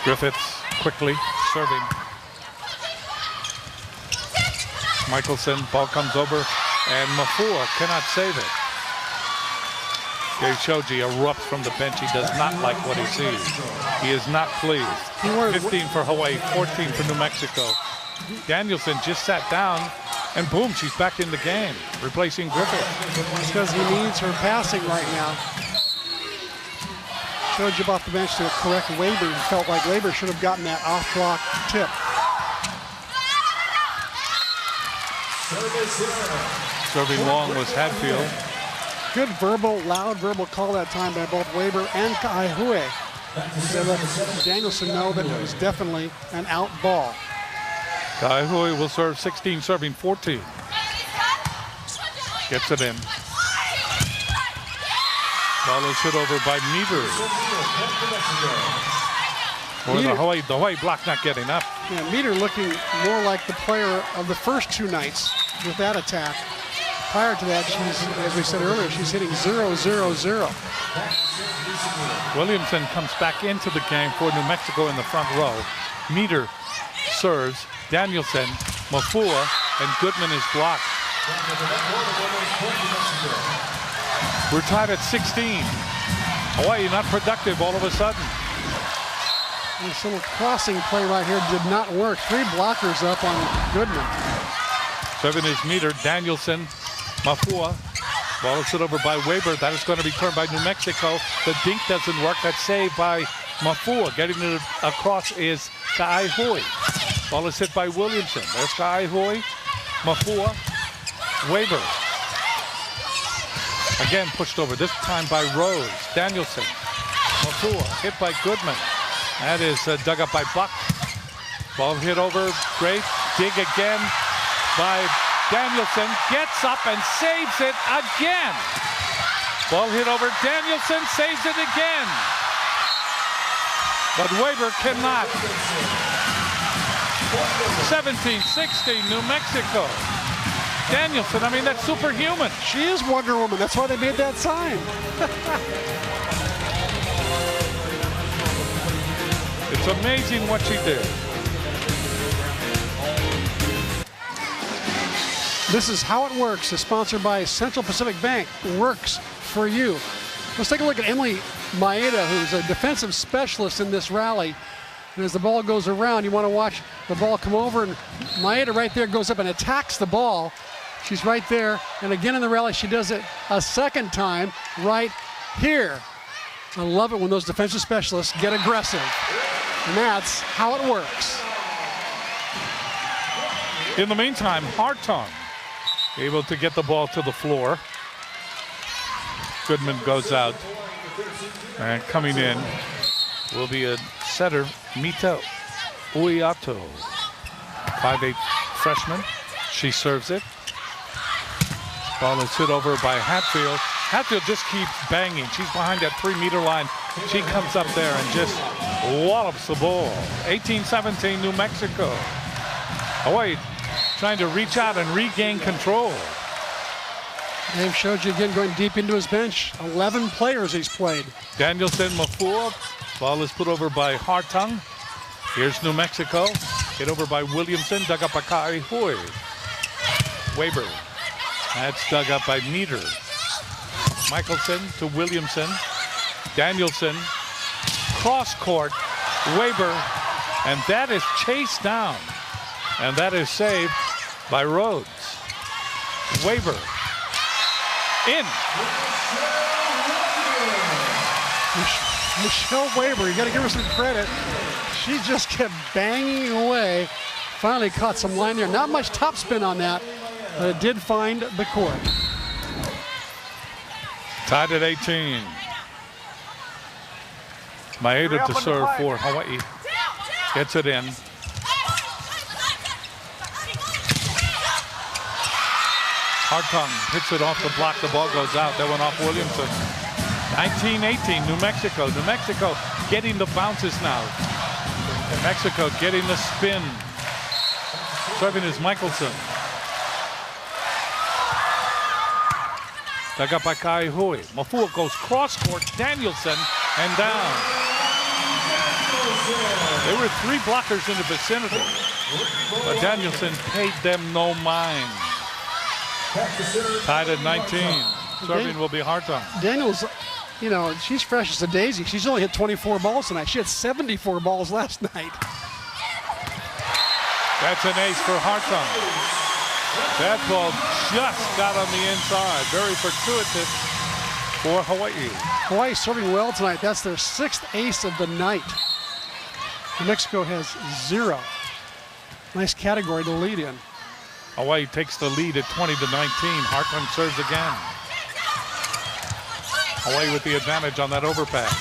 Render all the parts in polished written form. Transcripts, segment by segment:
Griffiths quickly serving. Michelson, ball comes over, and Mafua cannot save it. Dave Shoji erupts from the bench. He does not like what he sees. He is not pleased. 15 for Hawaii, 14 for New Mexico. Danielson just sat down, and boom, she's back in the game, replacing Griffith. Because he needs her passing right now. Shoji off the bench to correct Weber. Felt like Weber should have gotten that off-block tip. Serving long was Hatfield. Good verbal, loud verbal call that time by both Weber and Ka'aihui. They let Danielson know that it was definitely an out ball. Ka'aihui will serve 16, serving 14. Gets it in. Ball is hit over by Meter. Or the Hawaii block not getting up. Yeah, Meter looking more like the player of the first two nights with that attack. Prior to that, she's, as we said earlier, she's hitting 0-0-0. Williamson comes back into the game for New Mexico in the front row. Meter serves. Danielson, Mafua, and Goodman is blocked. We're tied at 16. Hawaii not productive all of a sudden. This little crossing play right here did not work. 3 blockers up on Goodman. Serving is Meter. Danielson, Mafua. Ball is hit over by Weber. That is going to be turned by New Mexico. The dink doesn't work. That's saved by Mafua. Getting it across is Ka'aihui. Ball is hit by Williamson. There's Ka'aihui. Mafua. Weber. Again pushed over, this time by Rose. Danielson. Mafua hit by Goodman. That is dug up by Buck. Ball hit over. Great dig again by Danielson. Gets up and saves it again. Ball hit over. Danielson saves it again. But Weber cannot. 17-16, New Mexico. Danielson, I mean, that's superhuman. She is Wonder Woman. That's why they made that sign. It's amazing what she did. This is How It Works is sponsored by Central Pacific Bank. Works for you. Let's take a look at Emily Maeda, who's a defensive specialist in this rally. And as the ball goes around, you want to watch the ball come over, and Maeda right there goes up and attacks the ball. She's right there, and again in the rally, she does it a second time right here. I love it when those defensive specialists get aggressive, and that's how it works. In the meantime, Hartung able to get the ball to the floor. Goodman goes out, and coming in will be a setter, Mita Uiato, 5'8" freshman. She serves it. Ball is hit over by Hatfield. Hatfield just keeps banging. She's behind that 3-meter line. She comes up there and just wallops the ball. 18-17, New Mexico. Hawaii trying to reach out and regain control. Dave Shoji again going deep into his bench. 11 players he's played. Danielson, Mafua. Ball is put over by Hartung. Here's New Mexico. Hit over by Williamson. Dug up by Ka'aihui. Weber. That's dug up by Meter. Michelson to Williamson. Danielson. Cross court. Weber. And that is chased down. And that is saved by Rhodes. Weber. In. Michelle Weber, you got to give her some credit. She just kept banging away. Finally caught some line there. Not much topspin on that, but it did find the court. Tied at 18. Maeda to serve for Hawaii. Gets it in. Hartung hits it off the block. The ball goes out. That went off Williamson. 19-18, New Mexico. New Mexico getting the bounces now. New Mexico getting the spin. Serving is Michelson. Dug up by Ka'aihui. Mafua goes cross court. Danielson and down. There were 3 blockers in the vicinity, but Danielson paid them no mind. Tied at 19. Serving will be Hartung. Daniels, you know, she's fresh as a daisy. She's only hit 24 balls tonight. She had 74 balls last night. That's an ace for Hartung. That ball just got on the inside. Very fortuitous for Hawaii. Hawaii serving well tonight. That's their 6th ace of the night. New Mexico has 0. Nice category to lead in. Hawaii takes the lead at 20-19. Hartung serves again. Hawaii with the advantage on that overpass.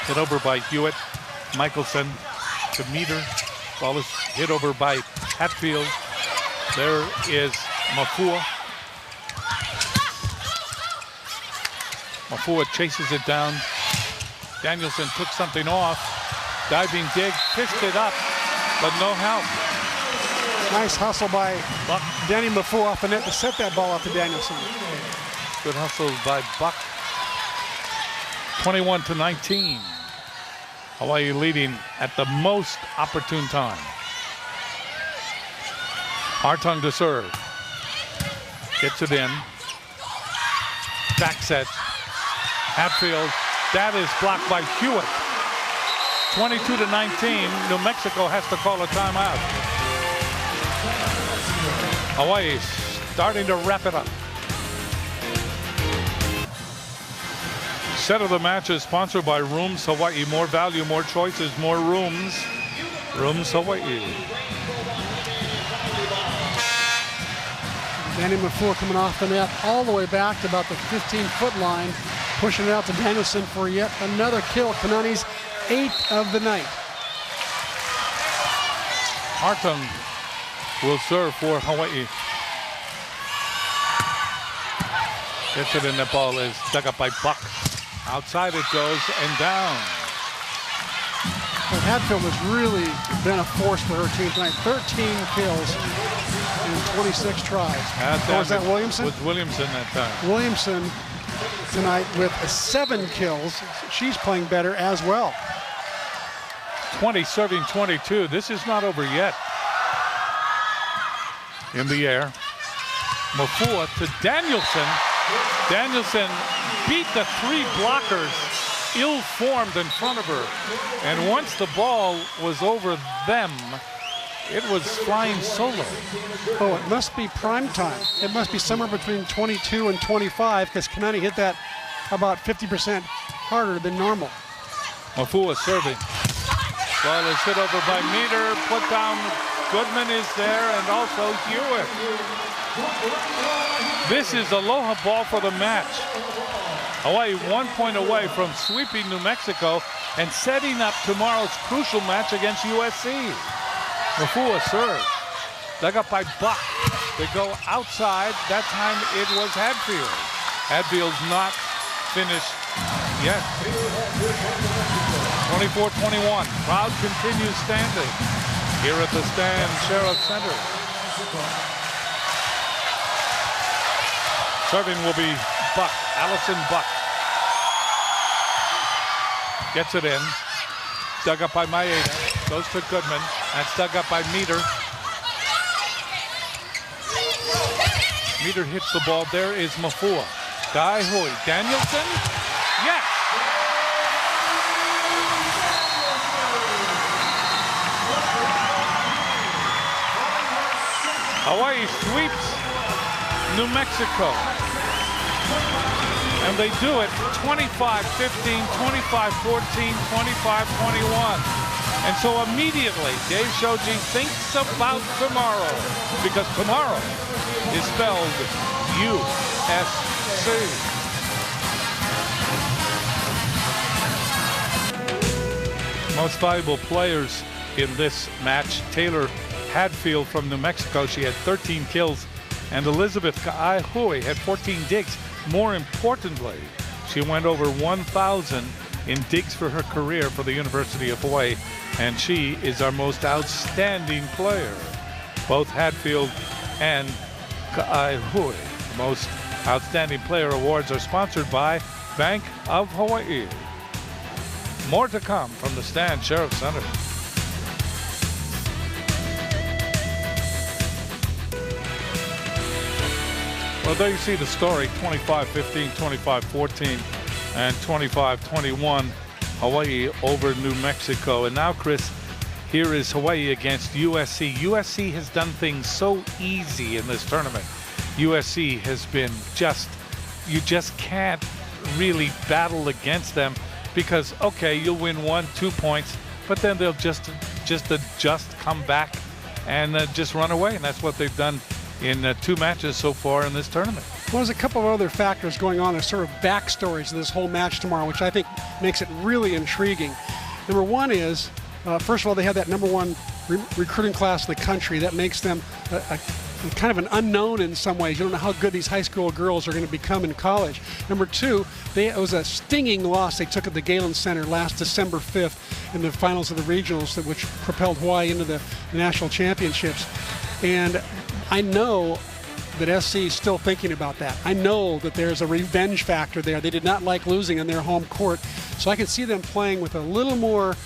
Hit over by Hewitt. Michelson to Meter. Ball is hit over by Hatfield. There is Mafua. Mafua chases it down. Danielson took something off. Diving dig, fished it up, but no help. Nice hustle by Buck. Danny Mafua off the net to set that ball up to Danielson. Good hustle by Buck. 21-19. Hawaii leading at the most opportune time. Hartung to serve. Gets it in. Back set. Hatfield. That is blocked by Hewitt. 22-19. New Mexico has to call a timeout. Hawaii starting to wrap it up. Set of the match is sponsored by Rooms Hawaii. More value, more choices, more rooms. Rooms Hawaii. Danny Mafua coming off the net all the way back to about the 15-foot line, pushing it out to Danielson for yet another kill. Kanani's 8th of the night. Hartung will serve for Hawaii. Gets it in, the ball is dug up by Buck. Outside it goes and down. Well, Hatfield has really been a force for her team tonight. 13 kills in 26 tries. Was that Williamson? With Williamson that time. Williamson tonight with 7 kills. She's playing better as well. 20 serving 22. This is not over yet. In the air. Mafua to Danielson. Danielson beat the 3 blockers, ill-formed in front of her. And once the ball was over them, it was flying solo. Oh, it must be prime time. It must be somewhere between 22 and 25 because Kanani hit that about 50% harder than normal. Mafua serving. Ball is hit over by Meter. Put down. Goodman is there, and also Hewitt. This is aloha ball for the match. Hawaii 1 point away from sweeping New Mexico and setting up tomorrow's crucial match against USC. Mafua serves. Dug up by Buck. They go outside. That time it was Hadfield. Hadfield's not finished yet. 24-21. Crowd continues standing here at the Stan Sheriff Center. Serving will be Buck, Allison Buck. Gets it in. Dug up by Maeda. Goes to Goodman. That's dug up by Meter. Meter hits the ball. There is Mafua. Dai Hui. Danielson? Yes! Hawaii sweeps New Mexico. And they do it 25-15, 25-14, 25-21. And so immediately, Dave Shoji thinks about tomorrow, because tomorrow is spelled USC. Most valuable players in this match, Taylor Hadfield from New Mexico. She had 13 kills, and Elizabeth Ka'aihui had 14 digs. More importantly, she went over 1,000 in digs for her career for the University of Hawaii, and she is our most outstanding player. Both Hadfield and Ka'aihui. The most outstanding player awards are sponsored by Bank of Hawaii. More to come from the Stan Sheriff Center. Well, there you see the story, 25-15, 25-14, and 25-21, Hawaii over New Mexico. And now, Chris, here is Hawaii against USC. USC has done things so easy in this tournament. USC has been you just can't really battle against them because, okay, you'll win 1-2 points, but then they'll just adjust, come back, and just run away. And that's what they've done in 2 matches so far in this tournament. Well, there's a couple of other factors going on. There's sort of backstories to this whole match tomorrow, which I think makes it really intriguing. Number one is, first of all, they have that #1 recruiting class in the country. That makes them a kind of an unknown in some ways. You don't know how good these high school girls are going to become in college. Number two, it was a stinging loss they took at the Galen Center last December 5th in the finals of the regionals, which propelled Hawaii into the national championships. And I know that SC is still thinking about that. I know that there's a revenge factor there. They did not like losing on their home court. So I can see them playing with a little more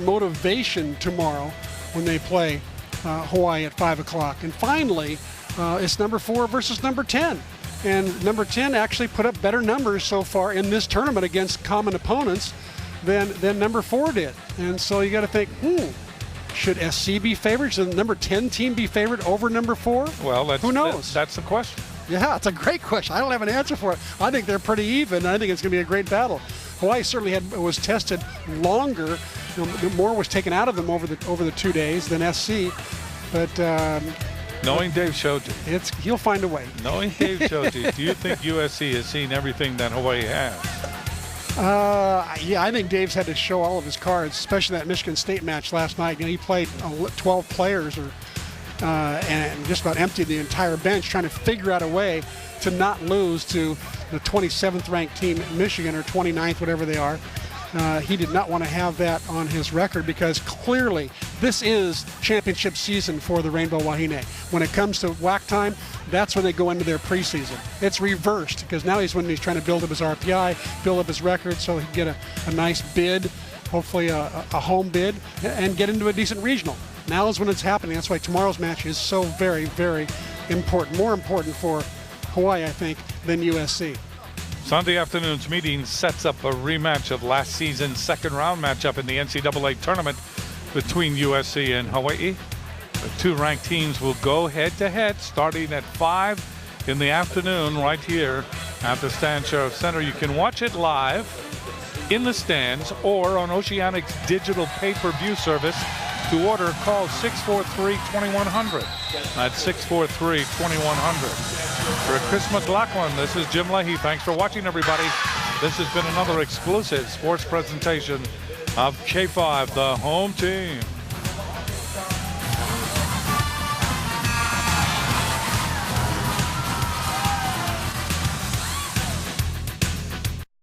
motivation tomorrow when they play Hawaii at 5 o'clock. And finally, it's number 4 versus number 10. And number 10 actually put up better numbers so far in this tournament against common opponents than number 4 did. And so you got to think, should SC be favored? Should the number 10 team be favored over number 4? Well, who knows? That's the question. Yeah, it's a great question. I don't have an answer for it. I think they're pretty even. I think it's going to be a great battle. Hawaii certainly was tested longer. More was taken out of them over the 2 days than SC. But knowing Dave Shoji, he'll find a way. Knowing Dave Shoji, do you think USC has seen everything that Hawaii has? Yeah, I think Dave's had to show all of his cards, especially that Michigan State match last night. You know, he played 12 players and just about emptied the entire bench, trying to figure out a way to not lose to the 27th ranked team, Michigan, or 29th, whatever they are. He did not want to have that on his record because clearly this is championship season for the Rainbow Wahine. When it comes to WAC time, that's when they go into their preseason. It's reversed because now he's trying to build up his RPI, build up his record so he can get a nice bid, hopefully a home bid, and get into a decent regional. Now is when it's happening. That's why tomorrow's match is so very, very important. More important for Hawaii, I think, than USC. Sunday afternoon's meeting sets up a rematch of last season's second round matchup in the NCAA tournament between USC and Hawaii. The 2 ranked teams will go head to head starting at 5 in the afternoon right here at the Stan Sheriff Center. You can watch it live in the stands or on Oceanic's digital pay-per-view service. To order, call 643-2100. That's 643-2100. For Chris McLaughlin, this is Jim Leahy. Thanks for watching, everybody. This has been another exclusive sports presentation of K5, the home team.